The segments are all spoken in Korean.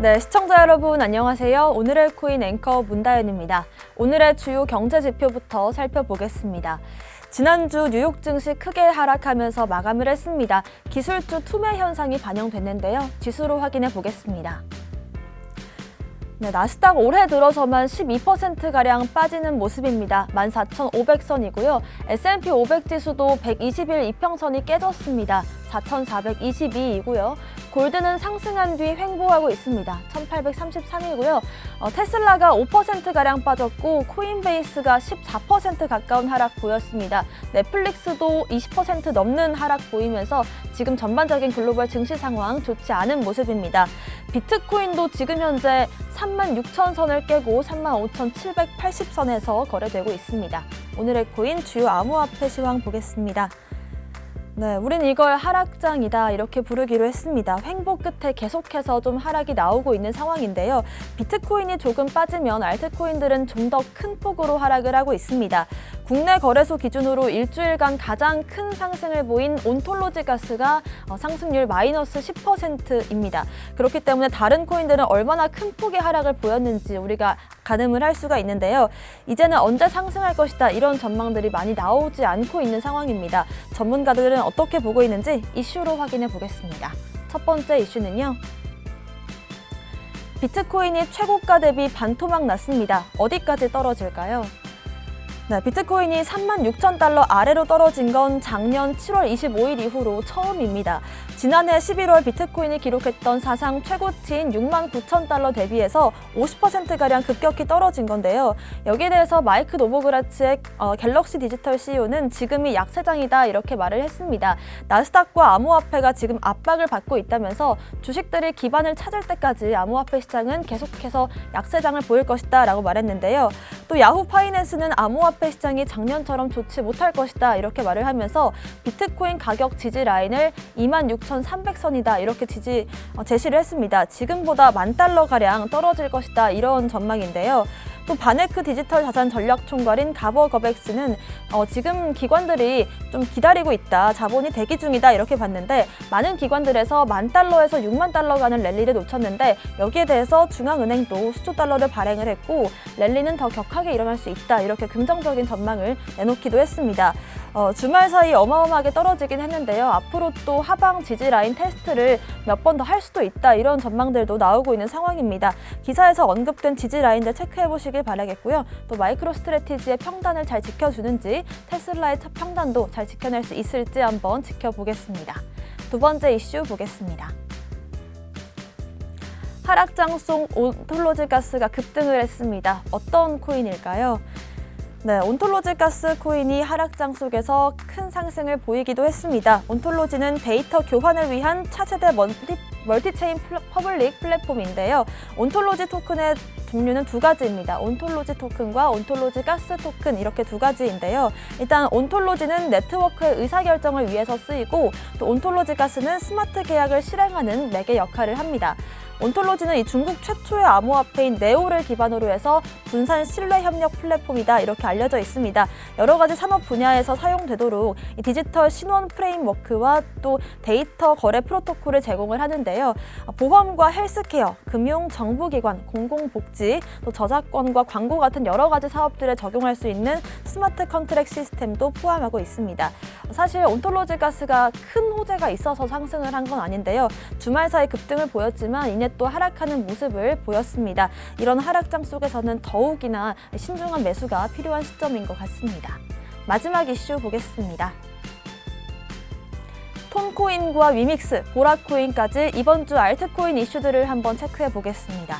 네, 시청자 여러분 안녕하세요. 오늘의 코인 앵커 문다연입니다. 오늘의 주요 경제 지표부터 살펴보겠습니다. 지난주 뉴욕 증시 크게 하락하면서 마감을 했습니다. 기술주 투매 현상이 반영됐는데요. 지수로 확인해 보겠습니다. 네, 나스닥 올해 들어서만 12%가량 빠지는 모습입니다. 14,500선이고요. S&P 500 지수도 120일 이평선이 깨졌습니다. 4,422이고요. 골드는 상승한 뒤 횡보하고 있습니다. 1,833이고요. 테슬라가 5%가량 빠졌고 코인베이스가 14% 가까운 하락 보였습니다. 넷플릭스도 20% 넘는 하락 보이면서 지금 전반적인 글로벌 증시 상황 좋지 않은 모습입니다. 비트코인도 지금 현재 36,000선을 깨고 35,780선에서 거래되고 있습니다. 오늘의 코인 주요 암호화폐 시황 보겠습니다. 네, 우린 이걸 하락장이다 이렇게 부르기로 했습니다. 횡보 끝에 계속해서 좀 하락이 나오고 있는 상황인데요. 비트코인이 조금 빠지면 알트코인들은 좀 더 큰 폭으로 하락을 하고 있습니다. 국내 거래소 기준으로 일주일간 가장 큰 상승을 보인 온톨로지 가스가 상승률 마이너스 10%입니다. 그렇기 때문에 다른 코인들은 얼마나 큰 폭의 하락을 보였는지 우리가 가늠을 할 수가 있는데요. 이제는 언제 상승할 것이다 이런 전망들이 많이 나오지 않고 있는 상황입니다. 전문가들은 어떻게 보고 있는지 이슈로 확인해 보겠습니다. 첫 번째 이슈는요. 비트코인이 최고가 대비 반토막 났습니다. 어디까지 떨어질까요? 네, 비트코인이 36,000달러 아래로 떨어진 건 작년 7월 25일 이후로 처음입니다. 지난해 11월 비트코인이 기록했던 사상 최고치인 69,000달러 대비해서 50%가량 급격히 떨어진 건데요. 여기에 대해서 마이크 노보그라츠의 갤럭시 디지털 CEO는 지금이 약세장이다 이렇게 말을 했습니다. 나스닥과 암호화폐가 지금 압박을 받고 있다면서 주식들이 기반을 찾을 때까지 암호화폐 시장은 계속해서 약세장을 보일 것이다 라고 말했는데요. 또 야후 파이낸스는 암호화폐 시장이 작년처럼 좋지 못할 것이다 이렇게 말을 하면서 비트코인 가격 지지 라인을 26,300선이다 이렇게 제시를 했습니다. 지금보다 $10,000가량 떨어질 것이다 이런 전망인데요. 또 바네크 디지털 자산 전략 총괄인 가버 거백스는 지금 기관들이 좀 기다리고 있다, 자본이 대기 중이다 이렇게 봤는데 많은 기관들에서 $10,000에서 $60,000 가는 랠리를 놓쳤는데 여기에 대해서 중앙은행도 수조 달러를 발행을 했고 랠리는 더 격하게 일어날 수 있다 이렇게 긍정적인 전망을 내놓기도 했습니다. 주말 사이 어마어마하게 떨어지긴 했는데요. 앞으로 또 하방 지지 라인 테스트를 몇 번 더 할 수도 있다 이런 전망들도 나오고 있는 상황입니다. 기사에서 언급된 지지 라인들 체크해 보시길 바라겠고요. 또 마이크로 스트래티지의 평단을 잘 지켜주는지 테슬라의 평단도 잘 지켜낼 수 있을지 한번 지켜보겠습니다. 두 번째 이슈 보겠습니다. 하락장 속 온톨로지 가스가 급등을 했습니다. 어떤 코인일까요? 네, 온톨로지 가스 코인이 하락장 속에서 큰 상승을 보이기도 했습니다. 온톨로지는 데이터 교환을 위한 차세대 멀티체인 퍼블릭 플랫폼인데요. 온톨로지 토큰의 종류는 두 가지입니다. 온톨로지 토큰과 온톨로지 가스 토큰 이렇게 두 가지인데요. 일단 온톨로지는 네트워크의 의사결정을 위해서 쓰이고 또 온톨로지 가스는 스마트 계약을 실행하는 매개 역할을 합니다. 온톨로지는 이 중국 최초의 암호화폐인 네오를 기반으로 해서 분산 신뢰 협력 플랫폼이다 이렇게 알려져 있습니다. 여러 가지 산업 분야에서 사용되도록 이 디지털 신원 프레임워크와 또 데이터 거래 프로토콜을 제공을 하는데요. 보험과 헬스케어, 금융, 정부기관, 공공복지, 또 저작권과 광고 같은 여러 가지 사업들에 적용할 수 있는 스마트 컨트랙 시스템도 포함하고 있습니다. 사실 온톨로지 가스가 큰 호재가 있어서 상승을 한 건 아닌데요. 주말 사이 급등을 보였지만 이내 또 하락하는 모습을 보였습니다. 이런 하락장 속에서는 더욱이나 신중한 매수가 필요한 시점인 것 같습니다. 마지막 이슈 보겠습니다. 톤코인과 위믹스, 보라코인까지 이번 주 알트코인 이슈들을 한번 체크해 보겠습니다.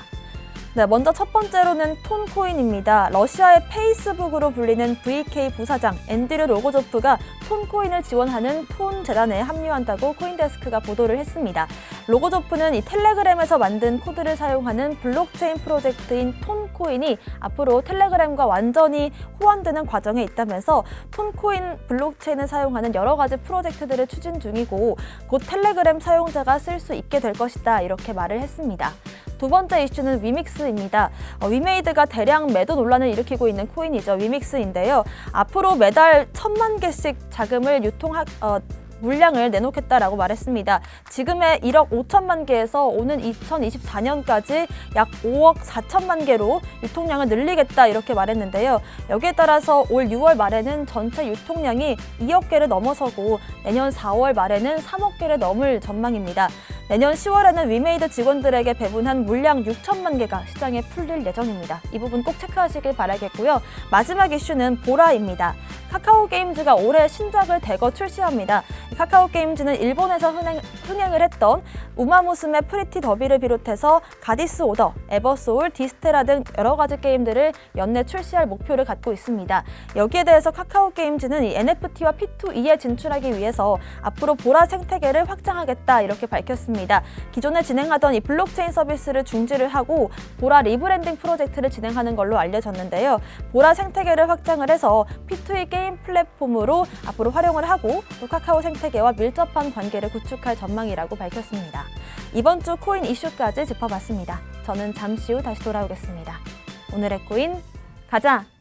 네, 먼저 첫 번째로는 톤코인입니다. 러시아의 페이스북으로 불리는 VK 부사장 앤드류 로고조프가 톤코인을 지원하는 톤 재단에 합류한다고 코인데스크가 보도를 했습니다. 로고조프는 이 텔레그램에서 만든 코드를 사용하는 블록체인 프로젝트인 톤코인이 앞으로 텔레그램과 완전히 호환되는 과정에 있다면서 톤코인 블록체인을 사용하는 여러 가지 프로젝트들을 추진 중이고 곧 텔레그램 사용자가 쓸 수 있게 될 것이다 이렇게 말을 했습니다. 두 번째 이슈는 위믹스입니다. 위메이드가 대량 매도 논란을 일으키고 있는 코인이죠. 위믹스인데요. 앞으로 매달 1,000만 개씩 자금을 물량을 내놓겠다라고 말했습니다. 지금의 1억 5천만 개에서 오는 2024년까지 약 5억 4천만 개로 유통량을 늘리겠다 이렇게 말했는데요. 여기에 따라서 올 6월 말에는 전체 유통량이 2억 개를 넘어서고 내년 4월 말에는 3억 개를 넘을 전망입니다. 내년 10월에는 위메이드 직원들에게 배분한 물량 6천만 개가 시장에 풀릴 예정입니다. 이 부분 꼭 체크하시길 바라겠고요. 마지막 이슈는 보라입니다. 카카오게임즈가 올해 신작을 대거 출시합니다. 카카오게임즈는 일본에서 흥행을 했던 우마무스메 프리티 더비를 비롯해서 가디스 오더, 에버소울, 디스테라 등 여러 가지 게임들을 연내 출시할 목표를 갖고 있습니다. 여기에 대해서 카카오게임즈는 이 NFT와 P2E에 진출하기 위해서 앞으로 보라 생태계를 확장하겠다 이렇게 밝혔습니다. 기존에 진행하던 이 블록체인 서비스를 중지를 하고 보라 리브랜딩 프로젝트를 진행하는 걸로 알려졌는데요. 보라 생태계를 확장을 해서 P2E 게임 플랫폼으로 앞으로 활용을 하고 또 카카오 생태계와 밀접한 관계를 구축할 전망이라고 밝혔습니다. 이번 주 코인 이슈까지 짚어봤습니다. 저는 잠시 후 다시 돌아오겠습니다. 오늘의 코인 가자!